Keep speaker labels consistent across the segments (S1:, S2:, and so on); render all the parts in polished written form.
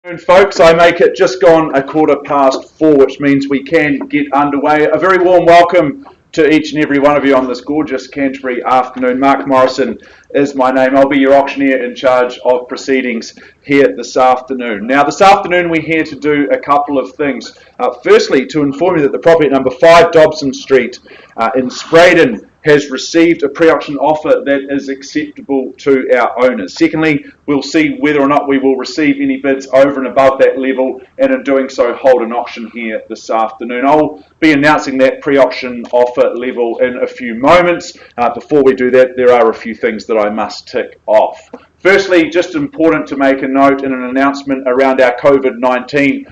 S1: And folks, I make it just gone 4:15, which means we can get underway. A very warm welcome to each and every one of you on this gorgeous Canterbury afternoon. Mark Morrison is my name. I'll be your auctioneer in charge of proceedings here this afternoon. Now, this afternoon we're here to do a couple of things. Firstly, to inform you that the property at number 5 Dobson Street in Spreydon has received a pre-auction offer that is acceptable to our owners. Secondly, we'll see whether or not we will receive any bids over and above that level, and in doing so hold an auction here this afternoon. I'll be announcing that pre-auction offer level in a few moments. Before we do that, there are a few things that I must tick off. Firstly, just important to make a note in an announcement around our COVID-19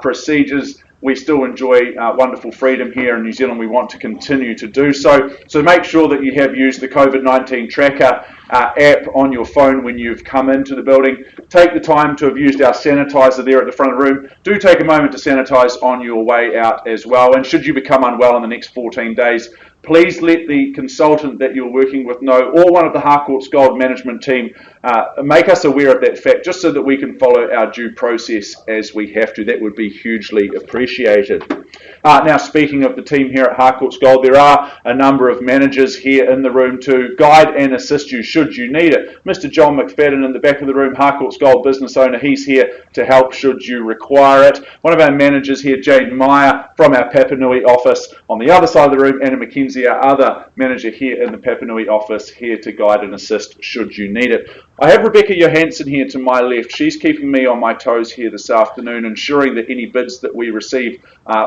S1: procedures. We still enjoy wonderful freedom here in New Zealand. We want to continue to do so. So make sure that you have used the COVID-19 tracker app on your phone when you've come into the building. Take the time to have used our sanitizer there at the front of the room. Do take a moment to sanitize on your way out as well. And should you become unwell in the next 14 days, please let the consultant that you're working with know, or one of the Harcourts Gold management team, make us aware of that fact, just so that we can follow our due process as we have to. That would be hugely appreciated. Now, speaking of the team here at Harcourts Gold, there are a number of managers here in the room to guide and assist you should you need it. Mr. John McFadden in the back of the room, Harcourts Gold business owner, he's here to help should you require it. One of our managers here, Jane Meyer, from our Papanui office on the other side of the room, Anna McKenzie, our other manager here in the Papanui office, here to guide and assist should you need it. I have Rebecca Johansson here to my left. She's keeping me on my toes here this afternoon, ensuring that any bids that we receive,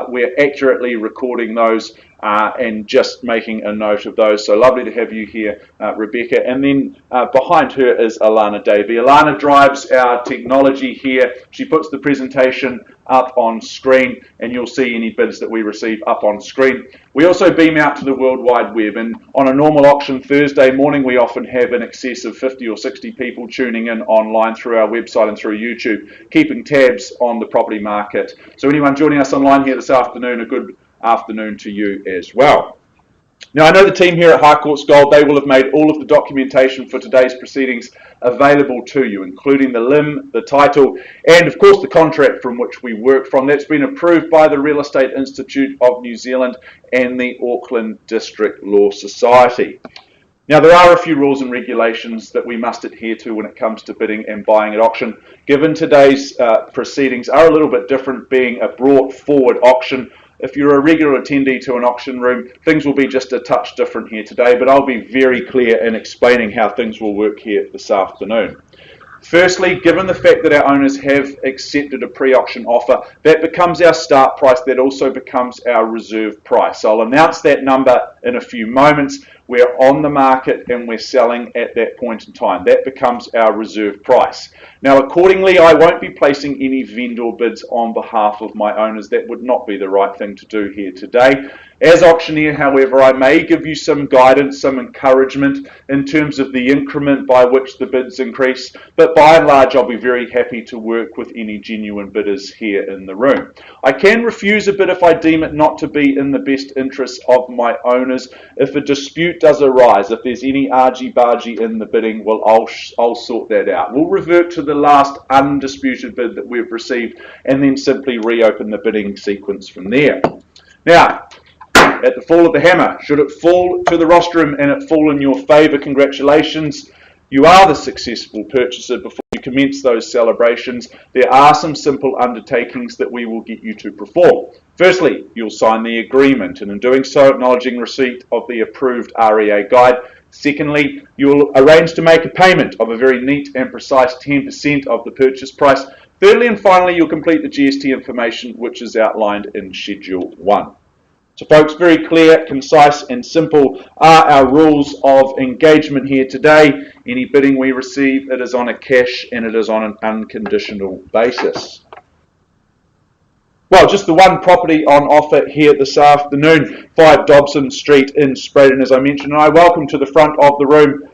S1: we're accurately recording those and just making a note of those. So lovely to have you here, Rebecca. And then behind her is Alana Davey. Alana drives our technology here. She puts the presentation up on screen, and you'll see any bids that we receive up on screen. We also beam out to the World Wide Web, and on a normal auction Thursday morning, we often have in excess of 50 or 60 people tuning in online through our website and through YouTube, keeping tabs on the property market. So anyone joining us online here this afternoon, a good afternoon to you as well. Now, I know the team here at Harcourts Gold, they will have made all of the documentation for today's proceedings available to you, including the LIM, the title, and of course the contract from which we work from. That's been approved by the Real Estate Institute of New Zealand and the Auckland District Law Society. Now, there are a few rules and regulations that we must adhere to when it comes to bidding and buying at auction. Given today's proceedings are a little bit different, being a brought forward auction, if you're a regular attendee to an auction room, things will be just a touch different here today, but I'll be very clear in explaining how things will work here this afternoon. Firstly, given the fact that our owners have accepted a pre-auction offer, that becomes our start price, that also becomes our reserve price. I'll announce that number in a few moments. We're on the market and we're selling at that point in time. That becomes our reserve price. Now, accordingly, I won't be placing any vendor bids on behalf of my owners. That would not be the right thing to do here today. As auctioneer, however, I may give you some guidance, some encouragement in terms of the increment by which the bids increase, but by and large, I'll be very happy to work with any genuine bidders here in the room. I can refuse a bid if I deem it not to be in the best interests of my owners. If a dispute does arise, if there's any argy-bargy in the bidding, well, I'll sort that out. We'll revert to the last undisputed bid that we've received and then simply reopen the bidding sequence from there. Now, at the fall of the hammer, should it fall to the rostrum and it fall in your favour, congratulations. You are the successful purchaser. Before you commence those celebrations, there are some simple undertakings that we will get you to perform. Firstly, you'll sign the agreement, and in doing so, acknowledging receipt of the approved REA guide. Secondly, you'll arrange to make a payment of a very neat and precise 10% of the purchase price. Thirdly and finally, you'll complete the GST information, which is outlined in Schedule 1. So folks, very clear, concise and simple are our rules of engagement here today. Any bidding we receive, it is on a cash and it is on an unconditional basis. Well, just the one property on offer here this afternoon, 5 Dobson Street in Spreydon, as I mentioned, and I welcome to the front of the room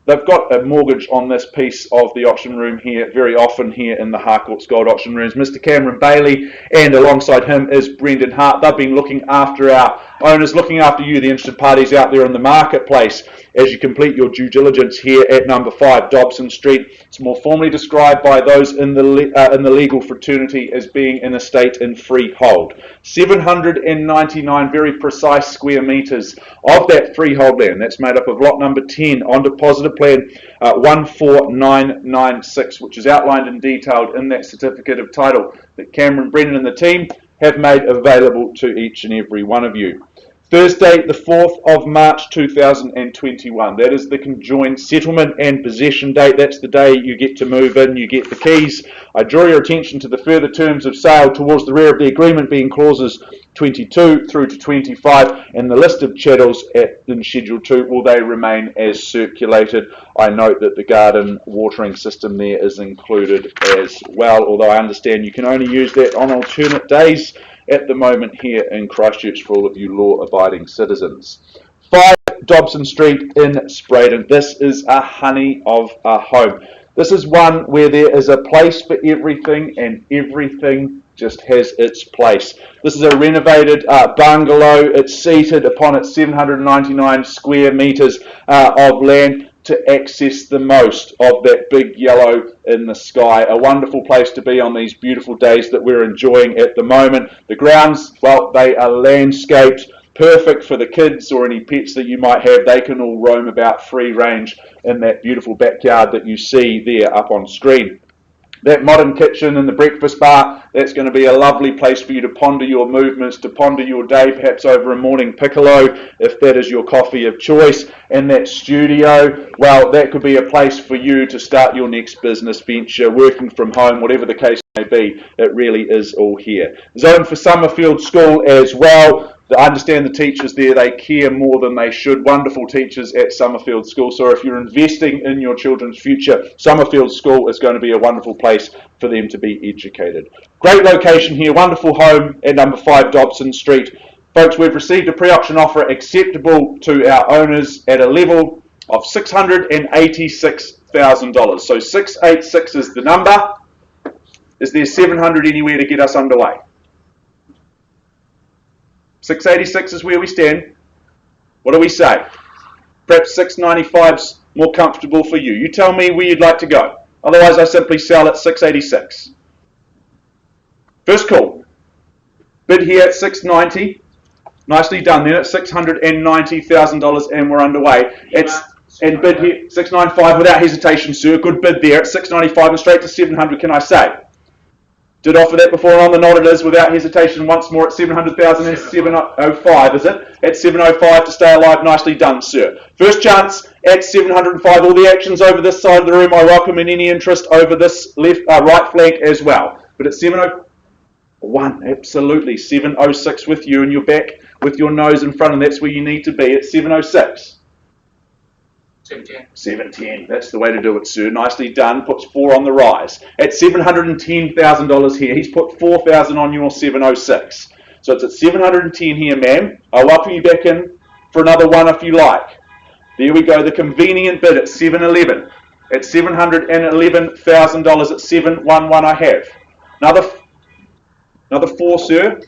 S1: They've got a mortgage on this piece of the auction room here, very often here in the Harcourts Gold Auction Rooms. Mr. Cameron Bailey, and alongside him is Brendan Hart. They've been looking after our owners, looking after you, the interested parties out there in the marketplace, as you complete your due diligence here at number 5 Dobson Street. It's more formally described by those in the legal fraternity as being in a state in freehold. 799 very precise square metres of that freehold land. That's made up of lot number 10 on deposited plan 14996, which is outlined and detailed in that certificate of title that Cameron, Brendan and the team have made available to each and every one of you. Thursday, the 4th of March 2021. That is the conjoined settlement and possession date. That's the day you get to move in, you get the keys. I draw your attention to the further terms of sale towards the rear of the agreement, being clauses 22 through to 25, and the list of chattels in Schedule 2, will they remain as circulated. I note that the garden watering system there is included as well, although I understand you can only use that on alternate days at the moment here in Christchurch for all of you law-abiding citizens. 5 Dobson Street in Spreydon. This is a honey of a home. This is one where there is a place for everything, and everything just has its place. This is a renovated bungalow. It's seated upon its 799 square metres of land to access the most of that big yellow in the sky. A wonderful place to be on these beautiful days that we're enjoying at the moment. The grounds, well, they are landscaped, perfect for the kids or any pets that you might have. They can all roam about free range in that beautiful backyard that you see there up on screen. That modern kitchen and the breakfast bar, that's going to be a lovely place for you to ponder your movements, to ponder your day, perhaps over a morning piccolo, if that is your coffee of choice. And that studio, well, that could be a place for you to start your next business venture, working from home, whatever the case may be. It really is all here. Zone for Summerfield School as well. I understand the teachers there, they care more than they should. Wonderful teachers at Summerfield School. So if you're investing in your children's future, Summerfield School is going to be a wonderful place for them to be educated. Great location here, wonderful home at number 5 Dobson Street. Folks, we've received a pre-auction offer acceptable to our owners at a level of $686,000. So 686 is the number. Is there 700 anywhere to get us underway? 686 is where we stand. What do we say? Perhaps 695's more comfortable for you. You tell me where you'd like to go. Otherwise, I simply sell at 686. First call. Bid here at 690. Nicely done then at $690,000, and we're underway. And bid here 695 without hesitation, sir. Good bid there at 695 and straight to 700. Can I say? Did offer that before, and on the nod it is without hesitation once more at 700,000 and 705, is it? At 705 to stay alive. Nicely done, sir. First chance at 705. All the actions over this side of the room. I welcome in any interest over this right flank as well. But at 701, absolutely. 706 with you, and you're back with your nose in front, and that's where you need to be at 706. 710. That's the way to do it, sir. Nicely done. Puts 4 on the rise. At $710,000 here. He's put 4,000 on your 706. So it's at 710 here, ma'am. I'll welcome you back in for another one if you like. There we go. The convenient bid at 711. At $711,000 at 711 I have. Another 4, sir.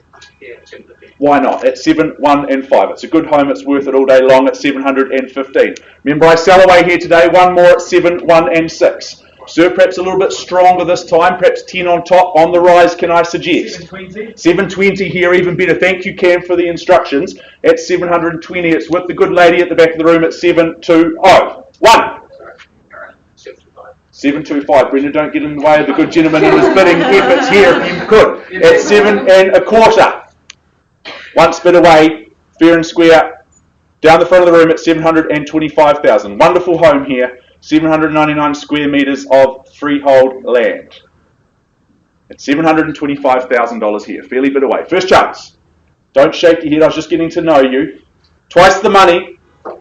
S1: Why not? At 7, 1 and 5. It's a good home. It's worth it all day long at 715. Remember, I sell away here today. One more at 7, 1 and 6. Sir, perhaps a little bit stronger this time. Perhaps 10 on top. On the rise, can I suggest? 720. 720 here, even better. Thank you, Cam, for the instructions. At 720, it's with the good lady at the back of the room at 720. 1. 725. Brendan, don't get in the way of the good gentleman in his bidding efforts here if you could. At 7 1/4. Once bid away, fair and square, down the front of the room at 725,000. Wonderful home here, 799 square metres of freehold land. At $725,000 here, fairly bid away. First chance. Don't shake your head, I was just getting to know you. Twice the money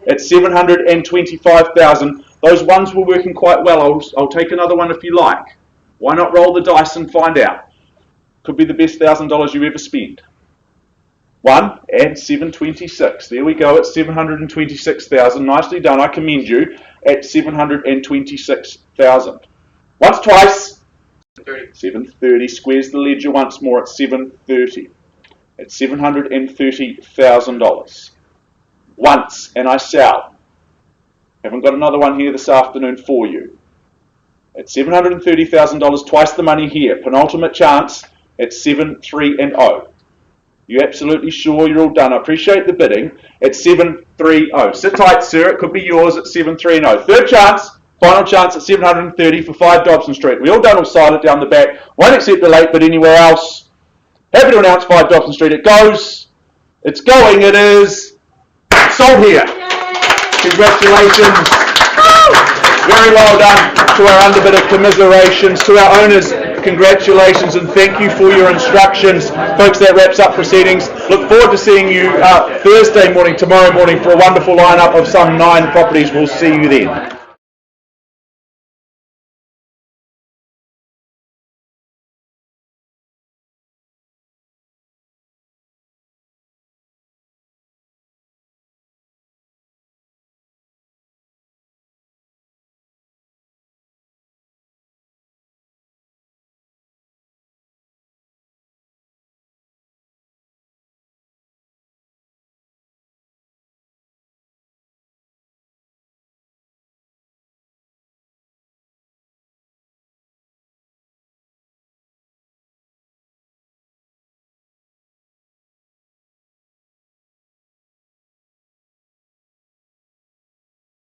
S1: at 725,000. Those ones were working quite well. I'll take another one if you like. Why not roll the dice and find out? Could be the best $1,000 you ever spend. 1 and 726. There we go at 726,000. Nicely done. I commend you at 726,000. Once, twice. 730. Squares the ledger once more at 730. At $730,000. Once, and I sell. Haven't got another one here this afternoon for you. At $730,000, twice the money here. Penultimate chance at 730. You absolutely sure you're all done? I appreciate the bidding at 730. Sit tight, sir. It could be yours at 730. Third chance, final chance at 730 for 5 Dobson Street. We all done, all silent down the back. Won't accept the late bid anywhere else. Happy to announce 5 Dobson Street. It goes. It's going. It is sold here. Congratulations. Very well done to our underbidder. Commiserations to our owners. Congratulations and thank you for your instructions. Folks, that wraps up proceedings. Look forward to seeing you Thursday morning, tomorrow morning, for a wonderful lineup of some 9 properties. We'll see you then.